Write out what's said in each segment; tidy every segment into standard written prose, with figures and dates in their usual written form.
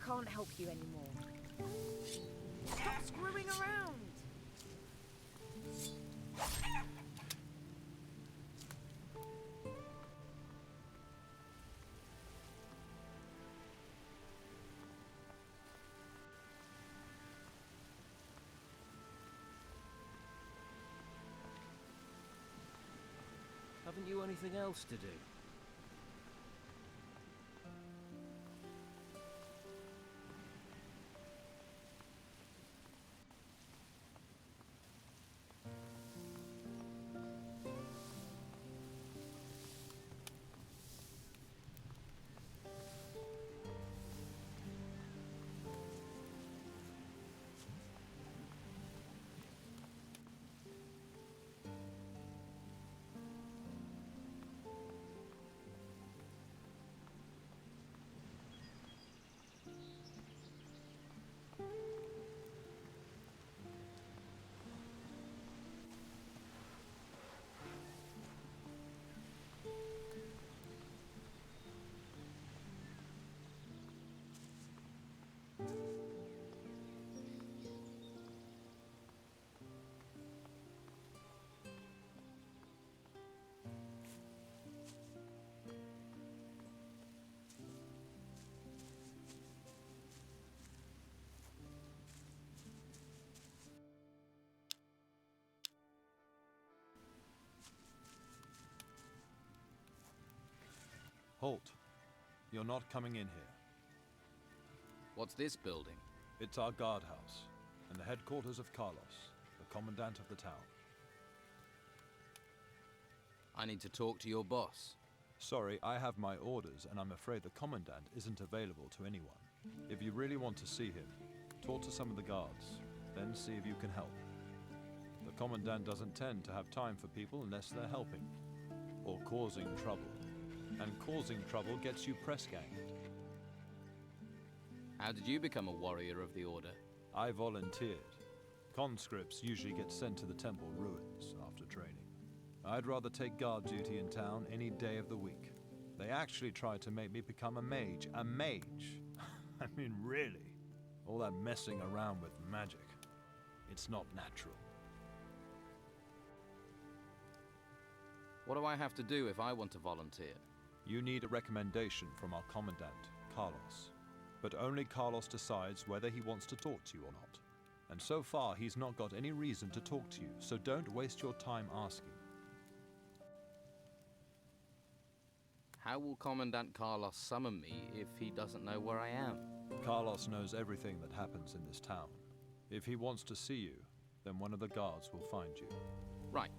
can't help you anymore. Stop screwing around! Haven't you anything else to do? Halt. You're not coming in here. What's this building? It's our guardhouse, and the headquarters of Carlos, the commandant of the town. I need to talk to your boss. Sorry, I have my orders, and I'm afraid the commandant isn't available to anyone. If you really want to see him, talk to some of the guards, then see if you can help. The commandant doesn't tend to have time for people unless they're helping, or causing trouble. And causing trouble gets you press-ganged. How did you become a warrior of the Order? I volunteered. Conscripts usually get sent to the temple ruins after training. I'd rather take guard duty in town any day of the week. They actually tried to make me become a mage. A mage? I mean, really? All that messing around with magic. It's not natural. What do I have to do if I want to volunteer? You need a recommendation from our commandant, Carlos. But only Carlos decides whether he wants to talk to you or not. And so far, he's not got any reason to talk to you, so don't waste your time asking. How will Commandant Carlos summon me if he doesn't know where I am? Carlos knows everything that happens in this town. If he wants to see you, then one of the guards will find you. Right.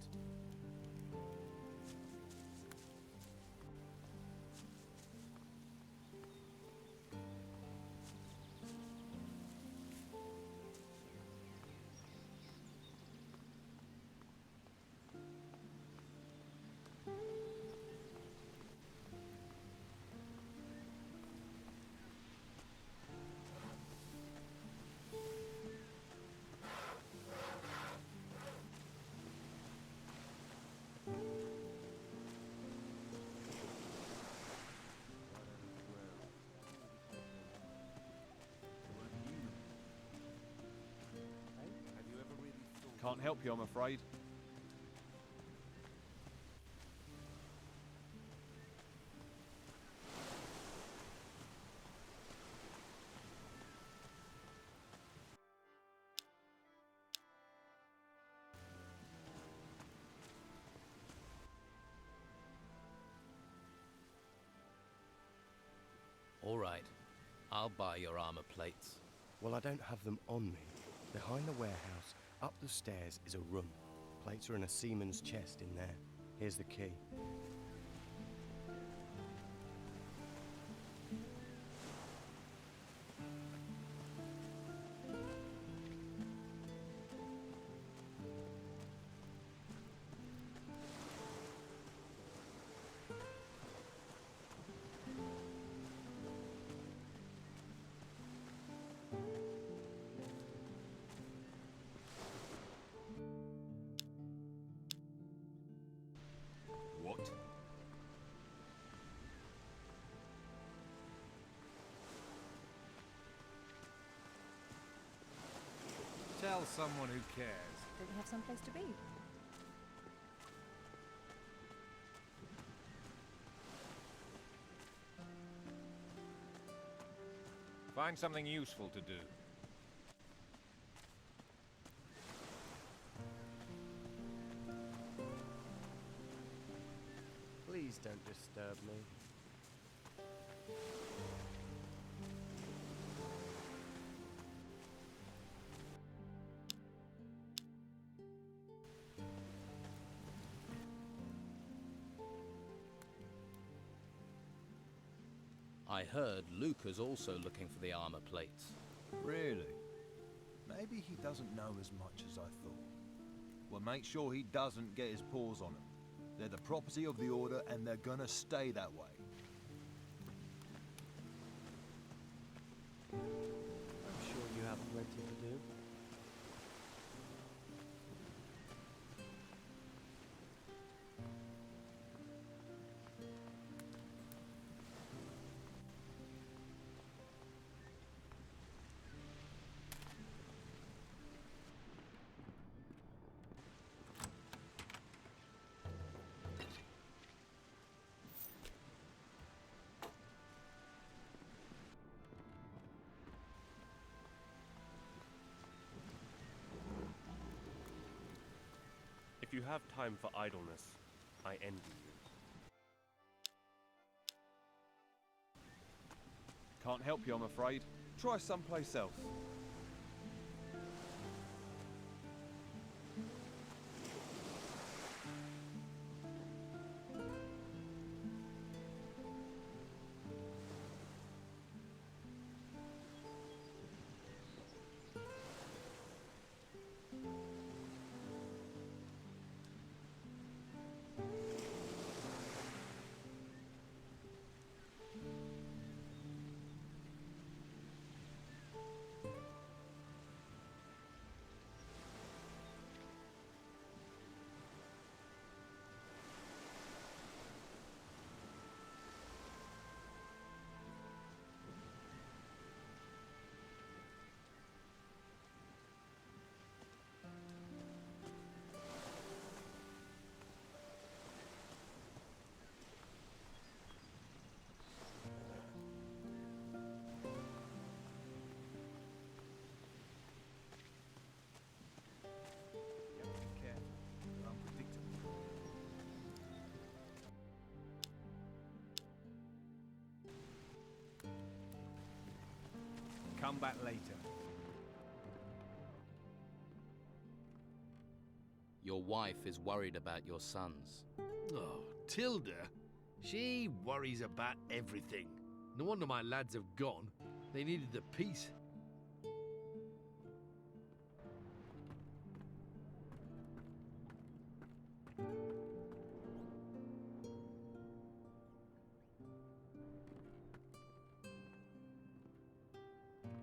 Can't help you, I'm afraid. All right. I'll buy your armor plates. Well, I don't have them on me. Behind the warehouse, up the stairs, is a room. Plates are in a seaman's chest in there. Here's the key. What? Tell someone who cares. Don't you have someplace to be? Find something useful to do. Please don't disturb me. I heard Luca's also looking for the armor plates. Really? Maybe he doesn't know as much as I thought. Well, make sure he doesn't get his paws on them. They're the property of the Order, and they're gonna stay that way. I'm sure you have plenty to do. If you have time for idleness, I envy you. Can't help you, I'm afraid. Try someplace else. Come back later. Your wife is worried about your sons. Oh, Tilda. She worries about everything. No wonder my lads have gone. They needed the peace.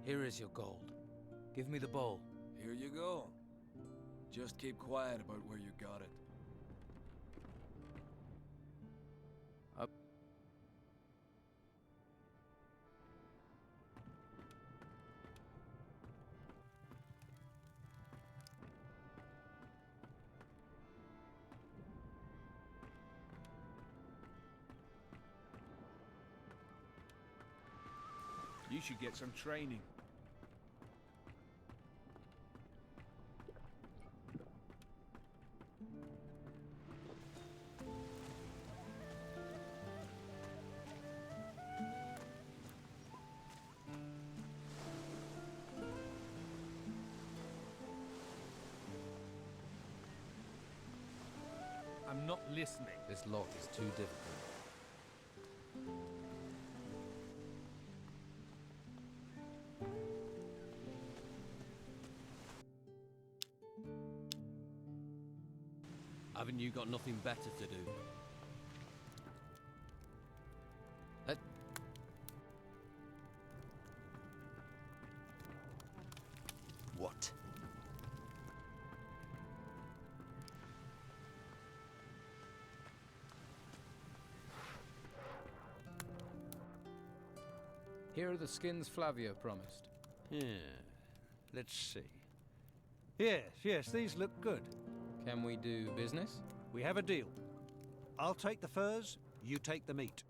Here is your gold. Give me the bowl. Here you go. Just keep quiet about where you got it. You should get some training. I'm not listening. This lock is too difficult. Haven't you got nothing better to do? What? Here are the skins Flavia promised. Yeah. Let's see. Yes, these look good. Can we do business? We have a deal. I'll take the furs, you take the meat.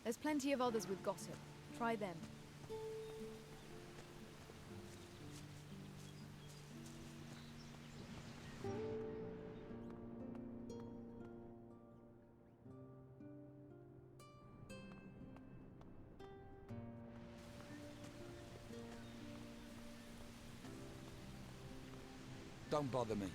There's plenty of others with gossip. Try them. Don't bother me.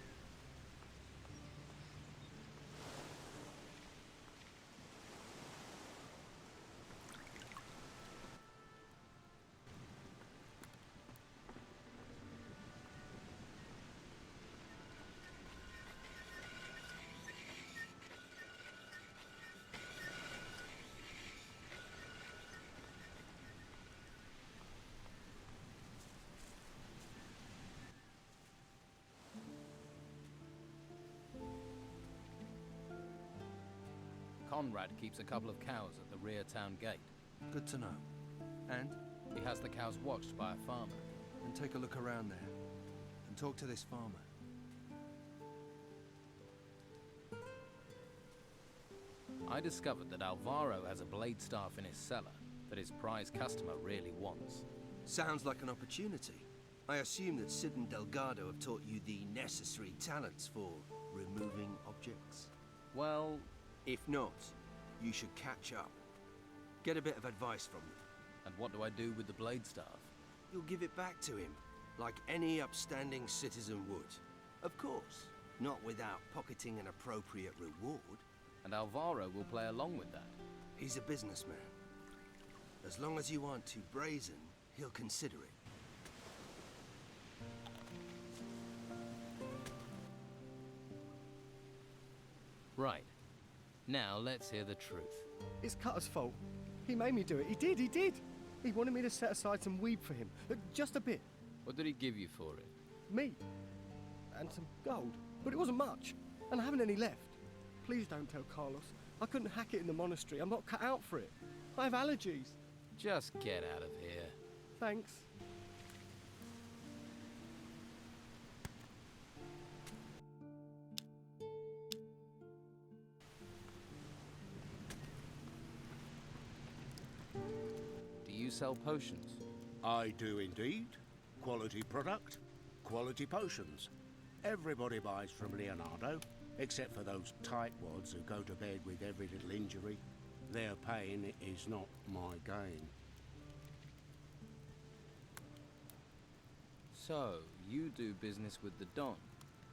Conrad keeps a couple of cows at the rear town gate. Good to know. And? He has the cows watched by a farmer. And take a look around there. And talk to this farmer. I discovered that Alvaro has a blade staff in his cellar that his prize customer really wants. Sounds like an opportunity. I assume that Sid and Delgado have taught you the necessary talents for removing objects? Well, if not, you should catch up. Get a bit of advice from them. And what do I do with the blade staff? You'll give it back to him, like any upstanding citizen would. Of course, not without pocketing an appropriate reward. And Alvaro will play along with that. He's a businessman. As long as you aren't too brazen, he'll consider it. Right. Now let's hear the truth. It's Cutter's fault. He made me do it. He did. He wanted me to set aside some weed for him. Just a bit. What did he give you for it? Meat. And some gold. But it wasn't much. And I haven't any left. Please don't tell Carlos. I couldn't hack it in the monastery. I'm not cut out for it. I have allergies. Just get out of here. Thanks. Do you sell potions? I do indeed. Quality product, quality potions. Everybody buys from Leonardo, except for those tightwads who go to bed with every little injury. Their pain is not my gain. So, you do business with the Don?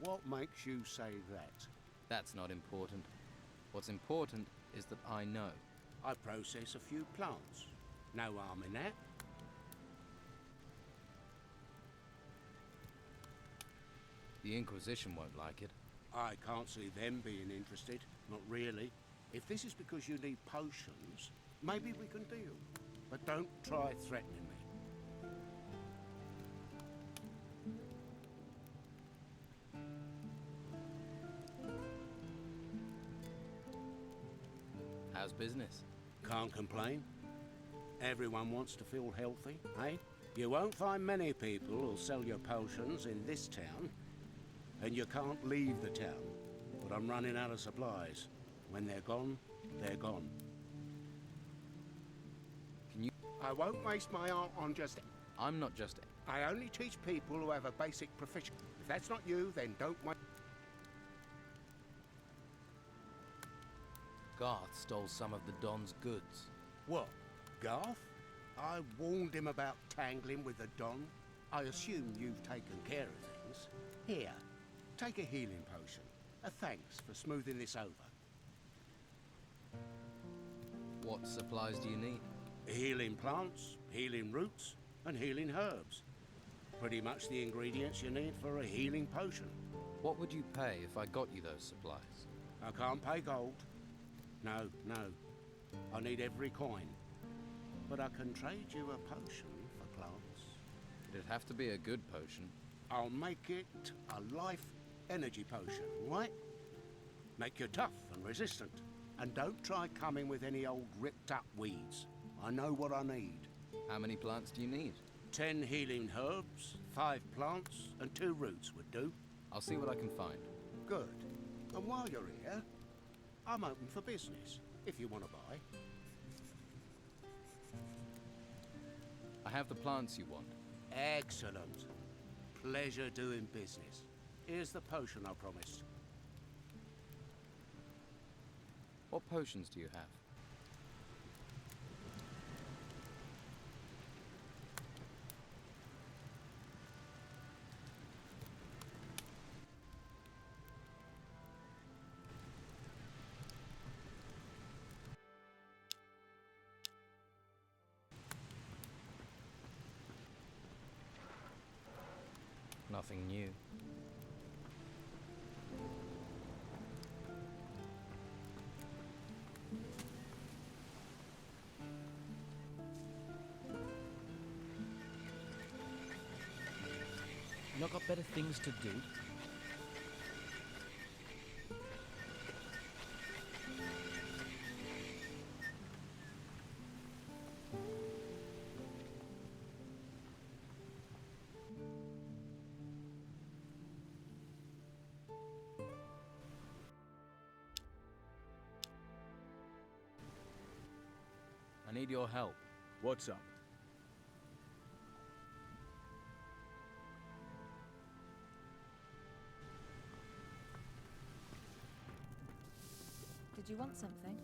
What makes you say that? That's not important. What's important is that I know. I process a few plants. No harm in that. The Inquisition won't like it. I can't see them being interested. Not really. If this is because you need potions, maybe we can deal. But don't try threatening me. How's business? Can't complain. Everyone wants to feel healthy, eh? You won't find many people who'll sell your potions in this town. And you can't leave the town. But I'm running out of supplies. When they're gone, they're gone. Can you... I won't waste my art on just... I'm not just... I only teach people who have a basic proficiency. If that's not you, then don't wait. Garth stole some of the Don's goods. What? Garth? I warned him about tangling with the Don. I assume you've taken care of things. Here, take a healing potion. A thanks for smoothing this over. What supplies do you need? Healing plants, healing roots, and healing herbs. Pretty much the ingredients you need for a healing potion. What would you pay if I got you those supplies? I can't pay gold. No, no. I need every coin. But I can trade you a potion for plants. It'd have to be a good potion. I'll make it a life energy potion, right? Make you tough and resistant. And don't try coming with any old ripped up weeds. I know what I need. How many plants do you need? 10 healing herbs, 5 plants, and 2 roots would do. I'll see what I can find. Good. And while you're here, I'm open for business, if you want to buy. I have the plants you want. Excellent. Pleasure doing business. Here's the potion I promised. What potions do you have? Nothing new. Not got better things to do? I need your help. What's up? Did you want something?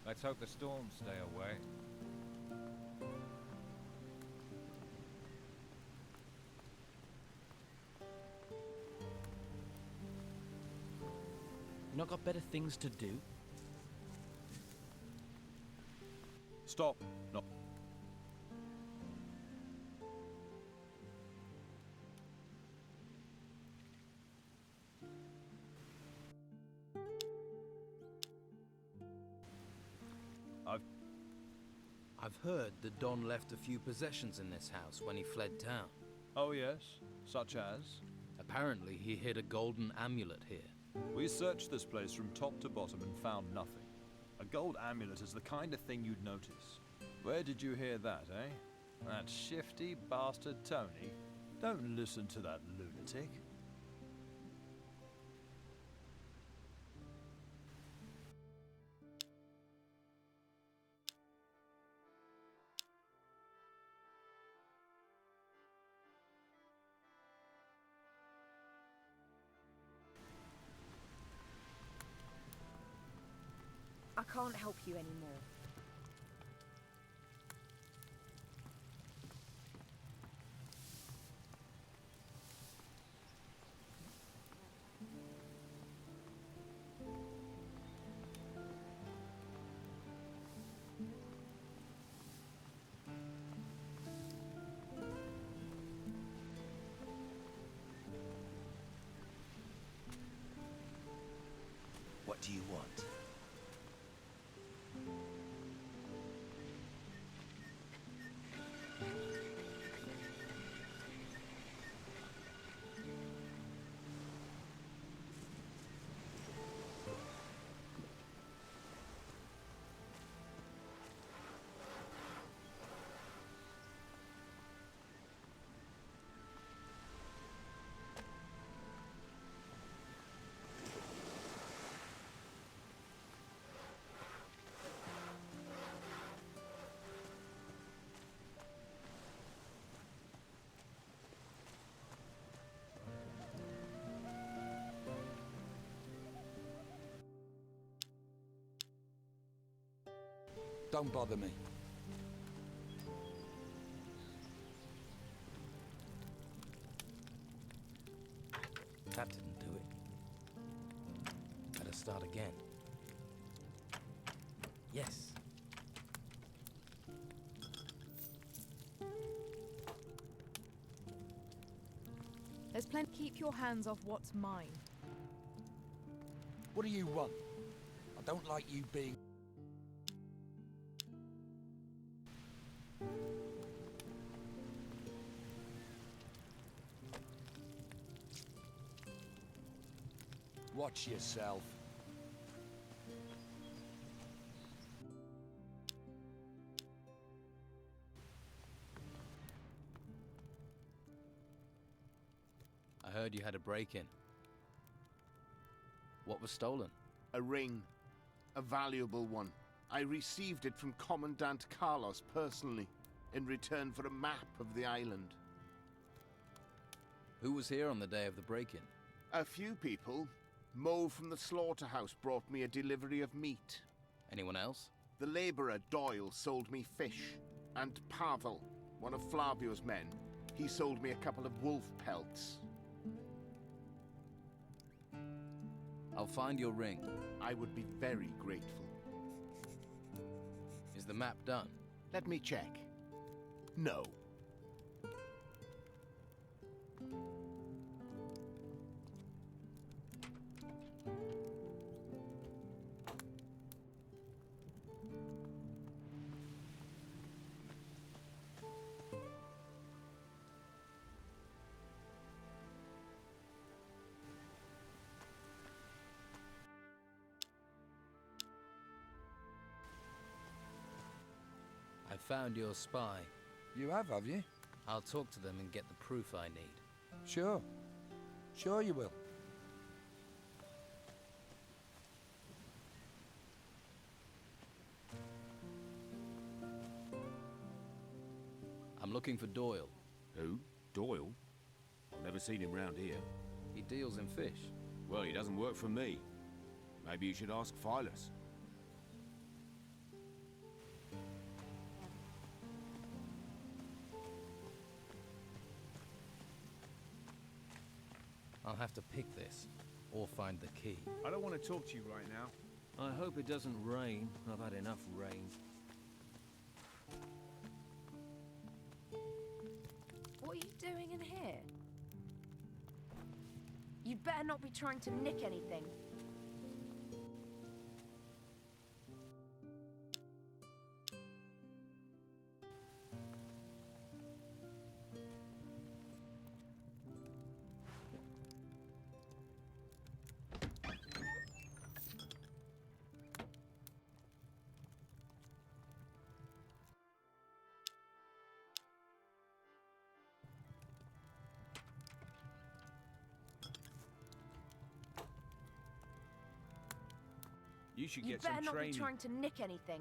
Let's hope the storms stay away. Not got better things to do? Stop. No. I've heard the Don left a few possessions in this house when he fled town. Oh yes? Such as? Apparently he hid a golden amulet here. We searched this place from top to bottom and found nothing. A gold amulet is the kind of thing you'd notice. Where did you hear that, eh? That shifty bastard Tony? Don't listen to that lunatic. I can't help you anymore. What do you want? Don't bother me. That didn't do it. Better start again. Yes. There's plenty. Keep your hands off what's mine. What do you want? I don't like you being... Watch yourself. I heard you had a break-in. What was stolen? A ring. A valuable one. I received it from Commandant Carlos personally, in return for a map of the island. Who was here on the day of the break-in? A few people. Mo from the slaughterhouse brought me a delivery of meat. Anyone else? The labourer Doyle sold me fish. And Pavel, one of Flavio's men, he sold me a couple of wolf pelts. I'll find your ring. I would be very grateful. Is the map done? Let me check. No. I found your spy. You have you? I'll talk to them and get the proof I need. Sure. Sure you will. I'm looking for Doyle. Who? Doyle? I've never seen him round here. He deals in fish. Well, he doesn't work for me. Maybe you should ask Phyllis. I'll have to pick this, or find the key. I don't want to talk to you right now. I hope it doesn't rain. I've had enough rain. What are you doing in here? You'd better not be trying to nick anything. You should You'd get some better not training. be trying to nick anything.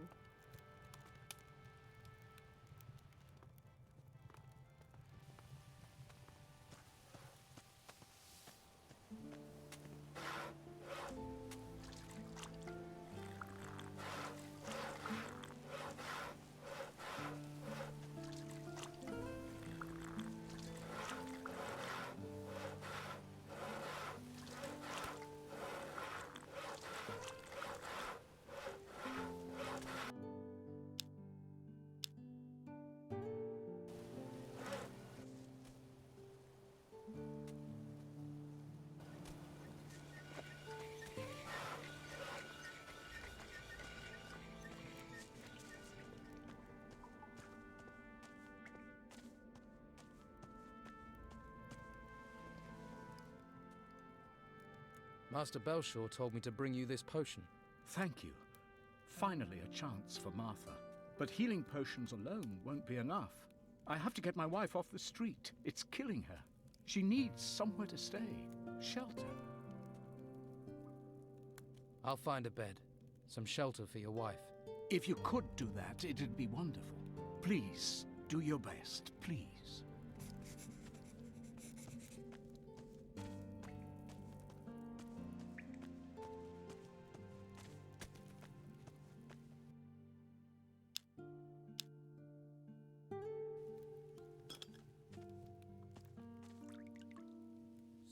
Master Belshaw told me to bring you this potion. Thank you. Finally a chance for Martha. But healing potions alone won't be enough. I have to get my wife off the street. It's killing her. She needs somewhere to stay. Shelter. I'll find a bed. Some shelter for your wife. If you could do that, it'd be wonderful. Please, do your best. Please.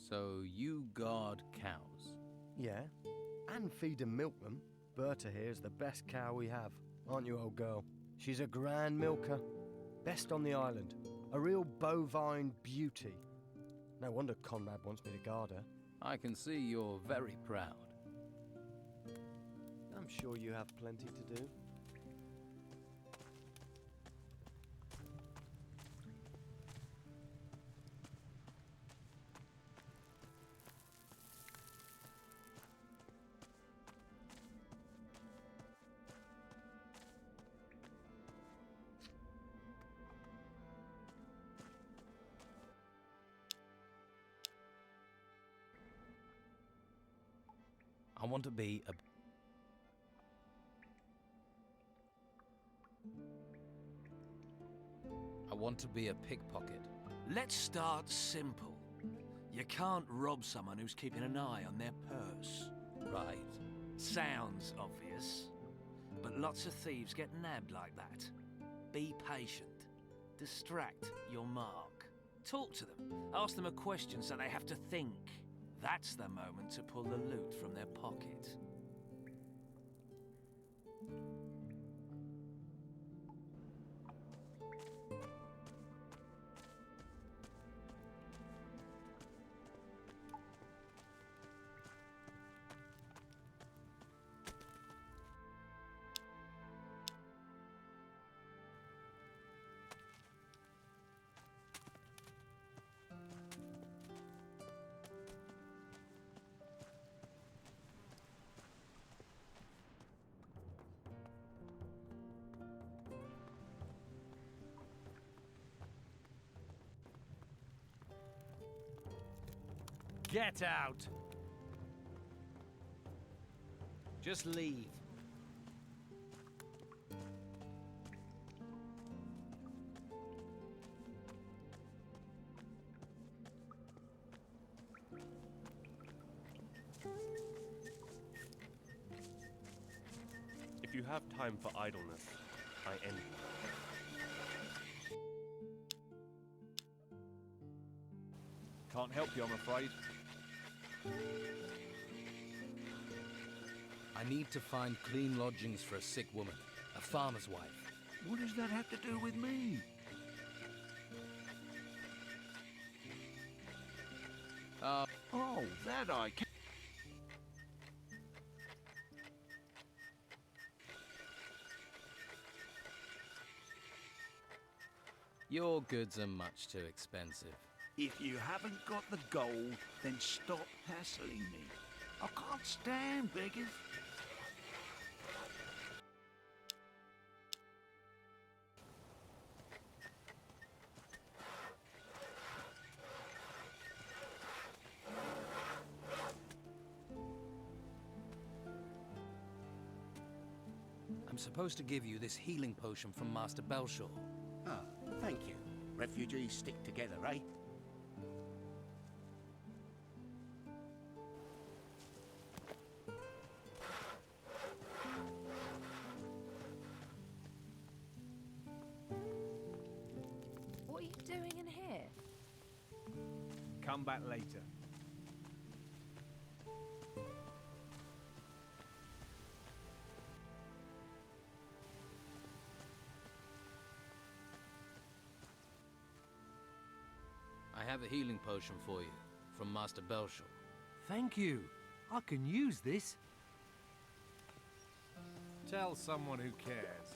So you guard cows? Yeah, and feed and milk them. Berta here is the best cow we have, aren't you, old girl? She's a grand milker. Best on the island. A real bovine beauty. No wonder Conrad wants me to guard her. I can see you're very proud. I'm sure you have plenty to do. I want to be a... I want to be a pickpocket. Let's start simple. You can't rob someone who's keeping an eye on their purse. Right. Sounds obvious, but lots of thieves get nabbed like that. Be patient. Distract your mark. Talk to them. Ask them a question so they have to think. That's the moment to pull the loot from their pocket. Get out! Just leave. If you have time for idleness, I envy you. Can't help you, I'm afraid. I need to find clean lodgings for a sick woman, a farmer's wife. What does that have to do with me? Oh, that I can. Your goods are much too expensive. If you haven't got the gold, then stop hassling me. I can't stand beggars. I'm supposed to give you this healing potion from Master Belshore. Ah, thank you. Refugees stick together, eh? What are you doing in here? Come back later. I have a healing potion for you, from Master Belshore. Thank you. I can use this. Tell someone who cares.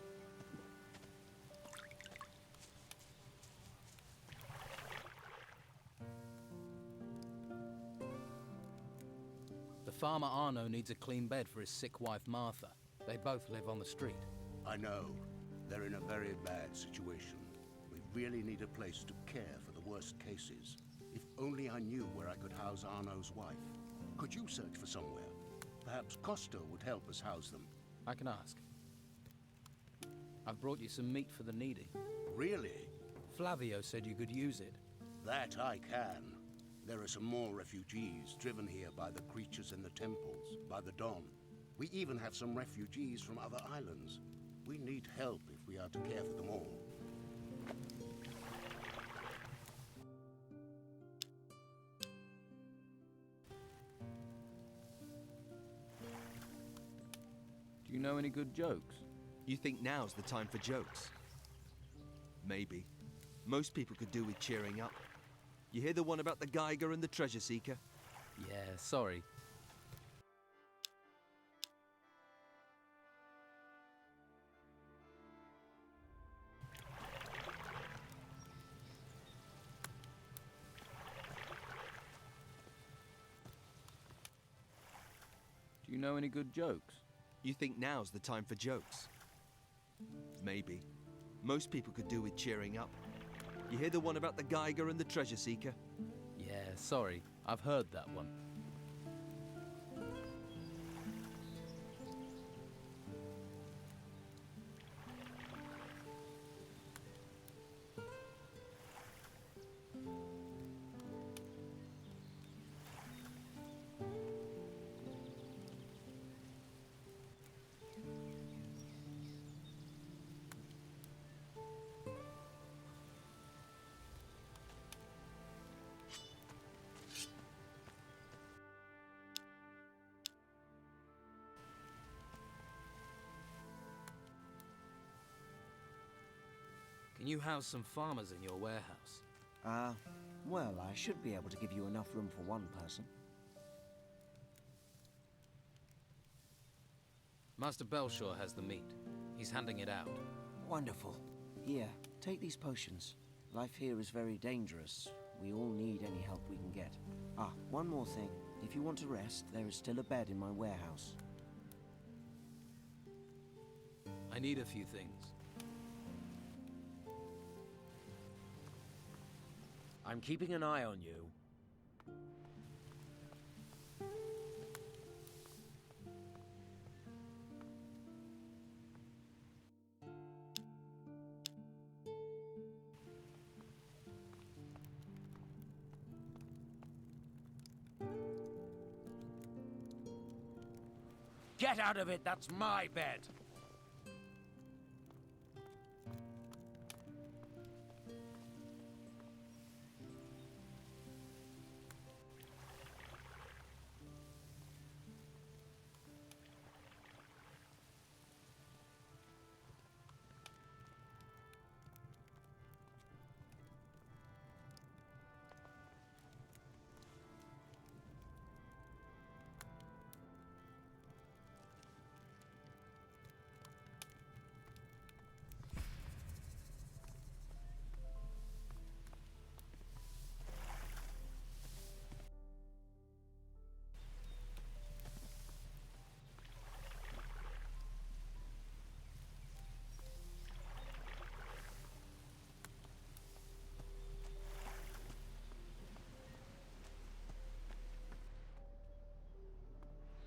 The farmer Arno needs a clean bed for his sick wife Martha. They both live on the street. I know. They're in a very bad situation. We really need a place to care for the worst cases. If only I knew where I could house Arno's wife. Could you search for somewhere? Perhaps Costa would help us house them. I can ask. I've brought you some meat for the needy. Really? Flavio said you could use it. That I can. There are some more refugees driven here by the creatures in the temples, by the Don. We even have some refugees from other islands. We need help if we are to care for them all. Do you know any good jokes? You think now's the time for jokes? Maybe. Most people could do with cheering up. You hear the one about the Geiger and the Treasure Seeker? Yeah, sorry. Do you know any good jokes? You think now's the time for jokes? Maybe. Most people could do with cheering up. You hear the one about the Geiger and the Treasure Seeker? Yeah, sorry. I've heard that one. Can you house some farmers in your warehouse? Well, I should be able to give you enough room for one person. Master Belshore has the meat. He's handing it out. Wonderful. Here, take these potions. Life here is very dangerous. We all need any help we can get. One more thing. If you want to rest, there is still a bed in my warehouse. I need a few things. I'm keeping an eye on you. Get out of it, that's my bed!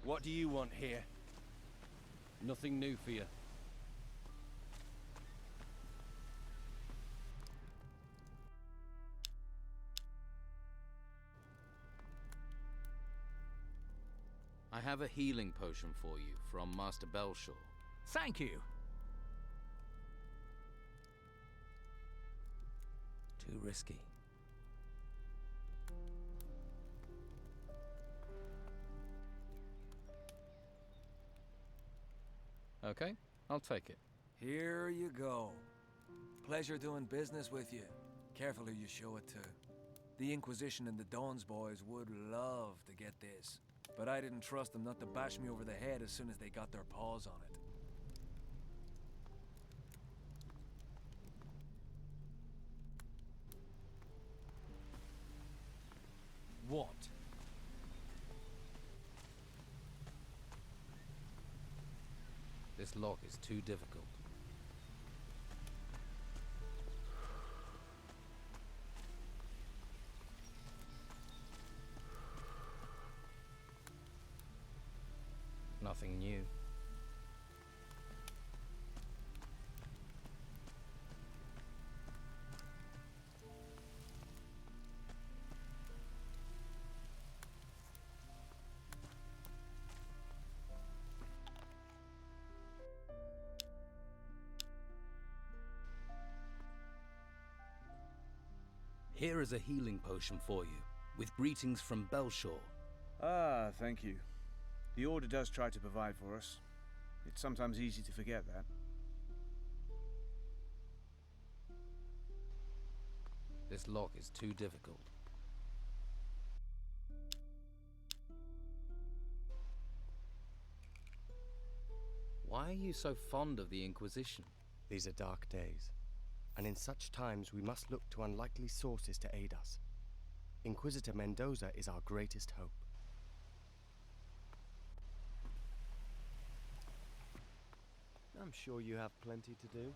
What do you want here? Nothing new for you. I have a healing potion for you from Master Belshore. Thank you. Too risky. Okay, I'll take it. Here you go. Pleasure doing business with you. Careful who you show it to. The Inquisition and the Dawns boys would love to get this, but I didn't trust them not to bash me over the head as soon as they got their paws on it. What? This lock is too difficult. Nothing new. Here is a healing potion for you, with greetings from Belshore. Ah, thank you. The Order does try to provide for us. It's sometimes easy to forget that. This lock is too difficult. Why are you so fond of the Inquisition? These are dark days, and in such times we must look to unlikely sources to aid us. Inquisitor Mendoza is our greatest hope. I'm sure you have plenty to do.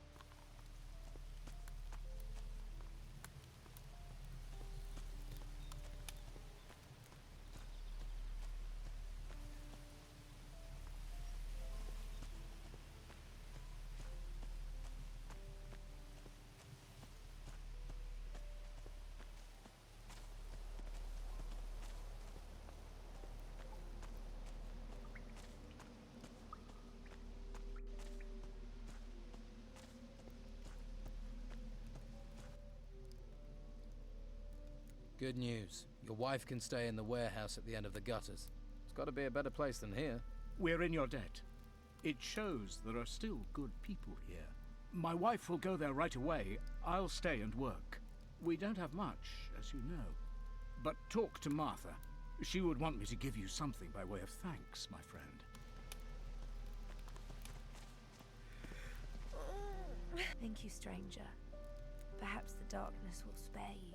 Good news. Your wife can stay in the warehouse at the end of the gutters. It's got to be a better place than here. We're in your debt. It shows there are still good people here. My wife will go there right away. I'll stay and work. We don't have much, as you know. But talk to Martha. She would want me to give you something by way of thanks, my friend. Thank you, stranger. Perhaps the darkness will spare you.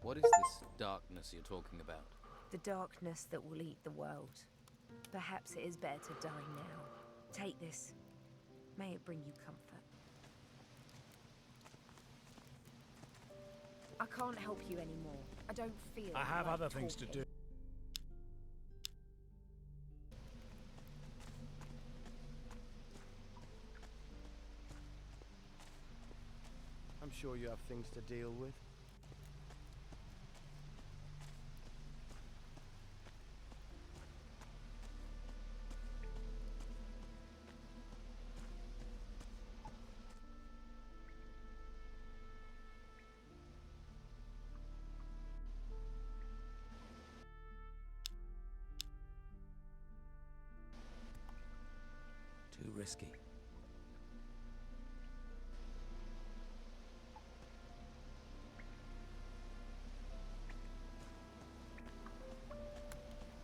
What is this darkness you're talking about? The darkness that will eat the world. Perhaps it is better to die now. Take this. May it bring you comfort. I can't help you anymore. I don't feel I have like other things to talking. do. I'm sure you have things to deal with. Too risky.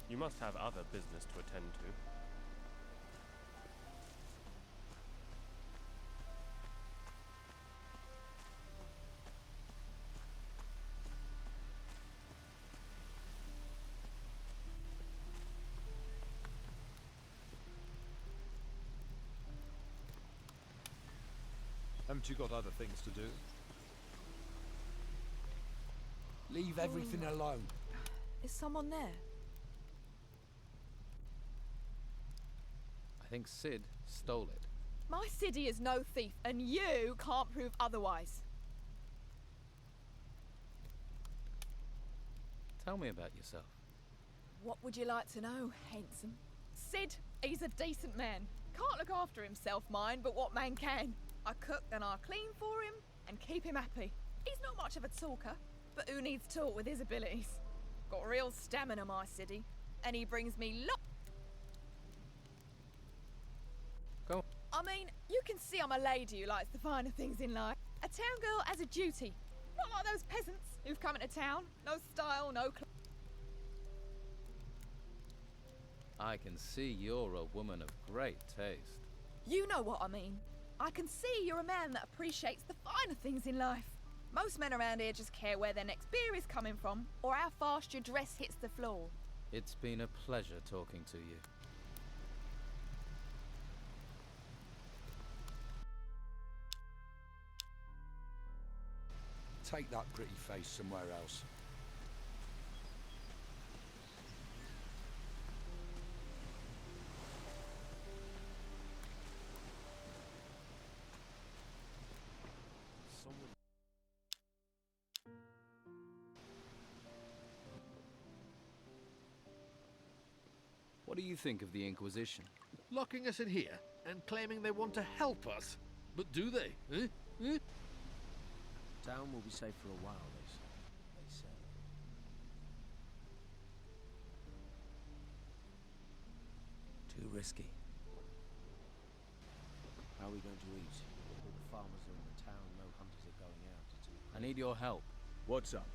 You must have other business to attend to. Haven't you got other things to do? Leave everything alone. Is someone there? I think Sid stole it. My city is no thief, and you can't prove otherwise. Tell me about yourself. What would you like to know, handsome? Sid, he's a decent man. Can't look after himself, mind, but what man can? I cook and I clean for him and keep him happy. He's not much of a talker, but who needs talk with his abilities? Got real stamina, my city, and he brings me Go. I mean, you can see I'm a lady who likes the finer things in life. A town girl has a duty. Not like those peasants who've come into town. No style, no I can see you're a woman of great taste. You know what I mean. I can see you're a man that appreciates the finer things in life. Most men around here just care where their next beer is coming from, or how fast your dress hits the floor. It's been a pleasure talking to you. Take that pretty face somewhere else. What do you think of the Inquisition? Locking us in here and claiming they want to help us. But do they? Town will be safe for a while, they say. Too risky. How are we going to eat? All the farmers are in the town, no hunters are going out. I need your help. What's up?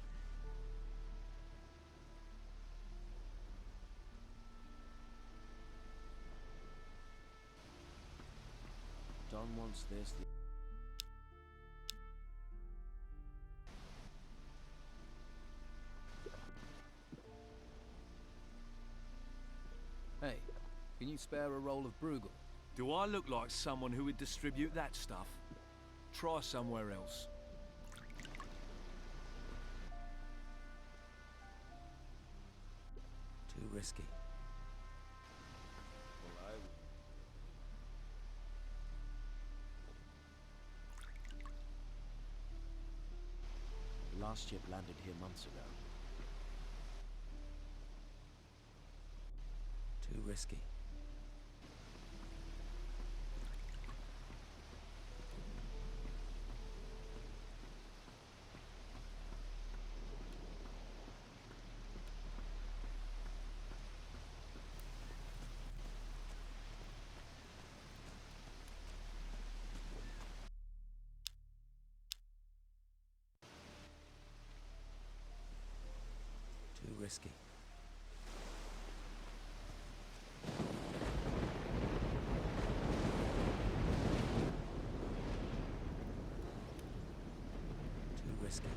Don wants this. Hey, can you spare a roll of Bruegel? Do I look like someone who would distribute that stuff? Try somewhere else. Too risky. The last ship landed here months ago. Too risky. Too risky. Too risky.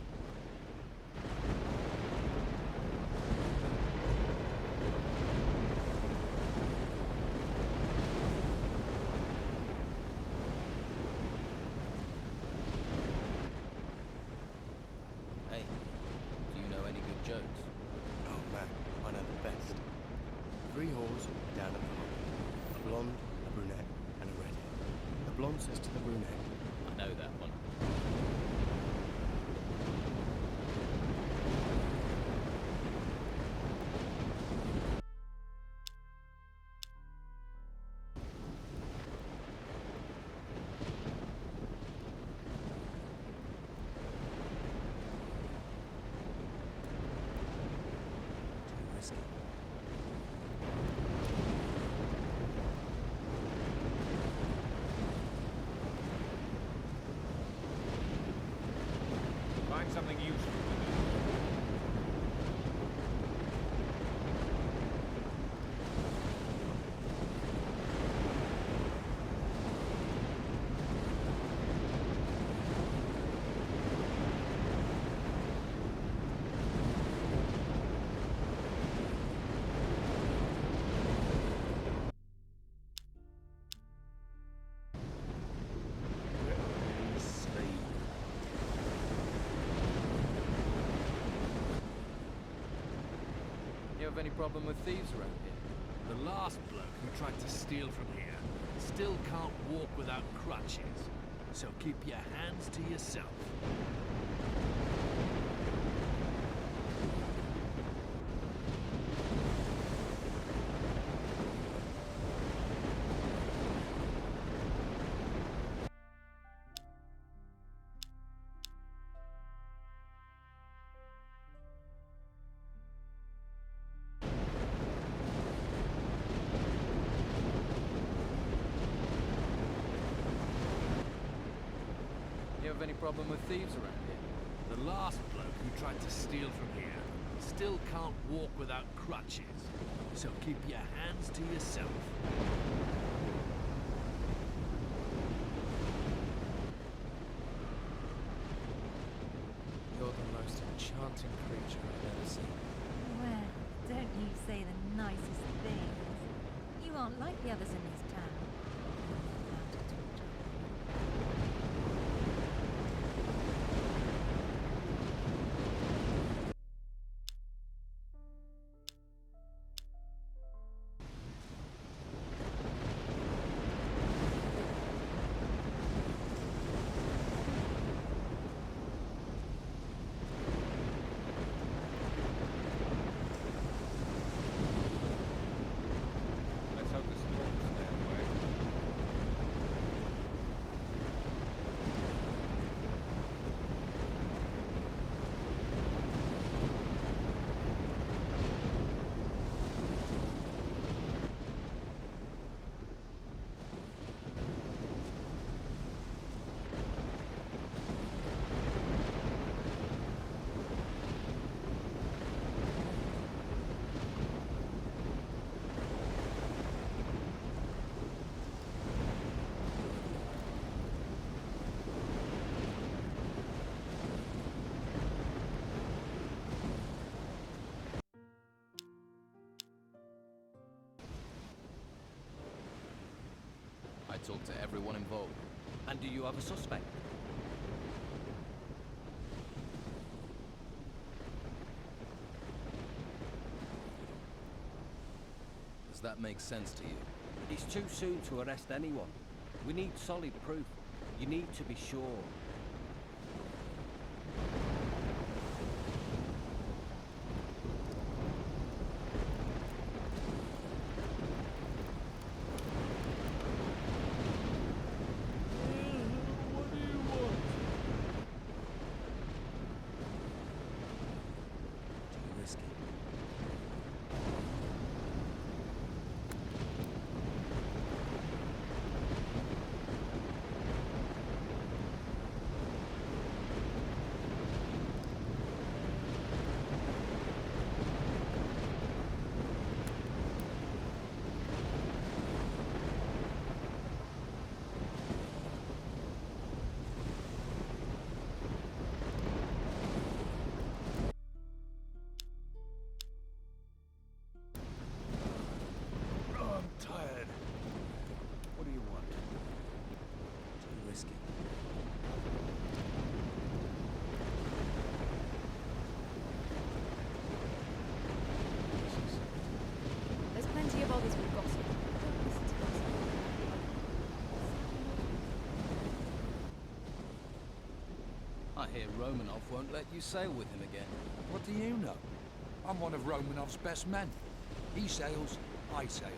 Hey, do you know any good jokes? Oh man, I know the best. 3 whores down at the harbor. A blonde, a brunette, and a redhead. The blonde says to the brunette, I know that one. Too risky. Find something useful. You have any problem with thieves around here? The last bloke who tried to steal from here still can't walk without crutches. So keep your hands to yourself. You have any problem with thieves around here? The last bloke who tried to steal from here still can't walk without crutches. So keep your hands to yourself. You're the most enchanting creature I've ever seen. Well, don't you say the nicest things. You aren't like the others in this town. Let's hope this is talked to everyone involved. And do you have a suspect? Does that make sense to you? It's too soon to arrest anyone. We need solid proof. You need to be sure. There's plenty of others we've gossip. Don't listen to us. I hear Romanov won't let you sail with him again. What do you know? I'm one of Romanov's best men. He sails, I sail.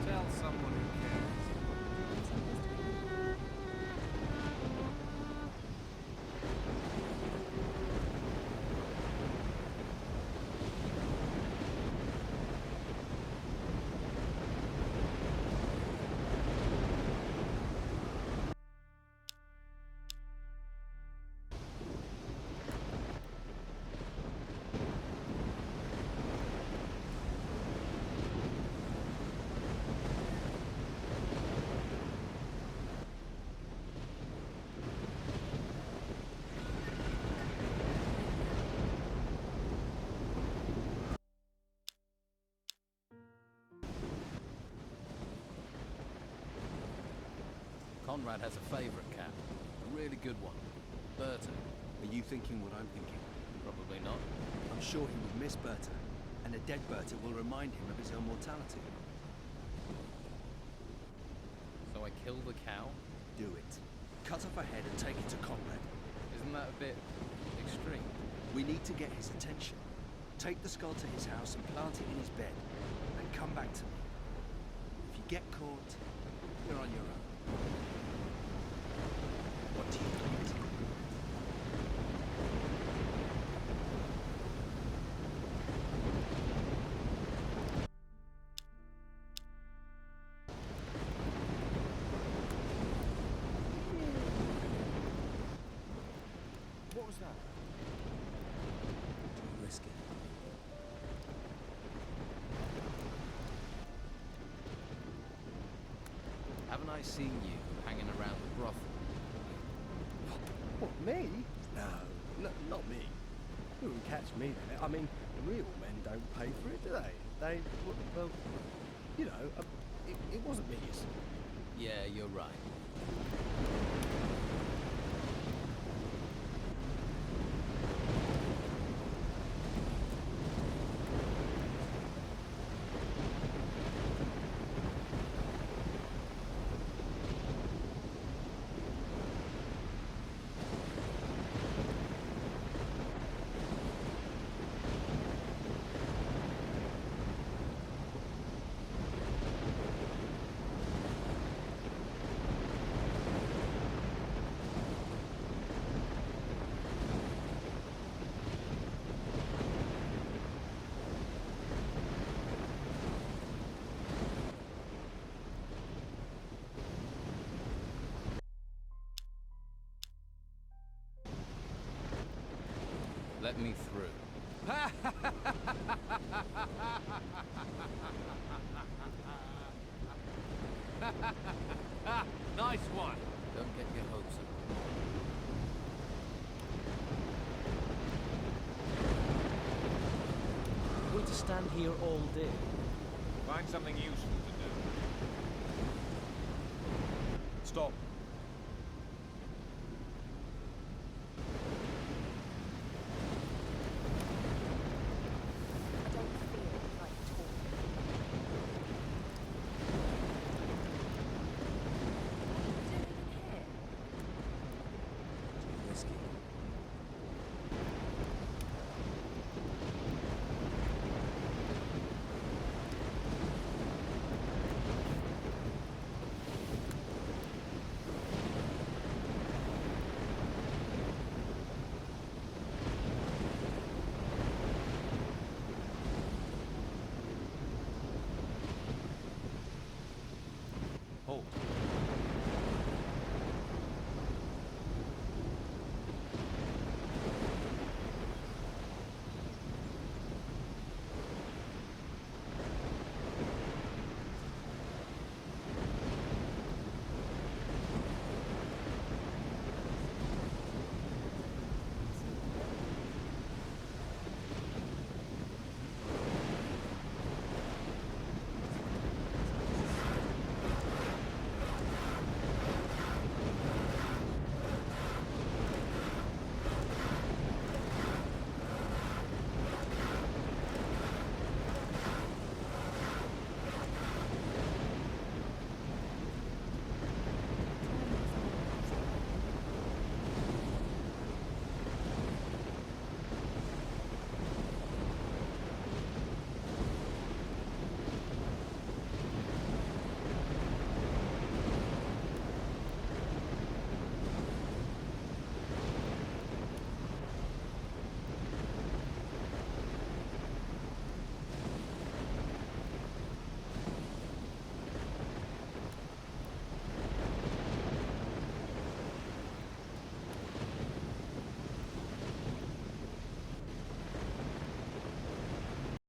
Tell someone who Conrad has a favorite cat. A really good one. Berta. Are you thinking what I'm thinking? Probably not. I'm sure he would miss Berta, and a dead Berta will remind him of his own mortality. So I kill the cow? Do it. Cut off her head and take it to Conrad. Isn't that a bit extreme? We need to get his attention. Take the skull to his house and plant it in his bed, and come back to me. If you get caught, you're on your own. What do you think? What was that? Too risky. Haven't I seen you hanging around the brothel? What, me? No, not me. You wouldn't catch me there. I mean, real men don't pay for it, do they? They, well, you know, it wasn't me, you see. Yeah, you're right. Let me through. Nice one. Don't get your hopes up. We're to stand here all day. Find something useful to do. Stop.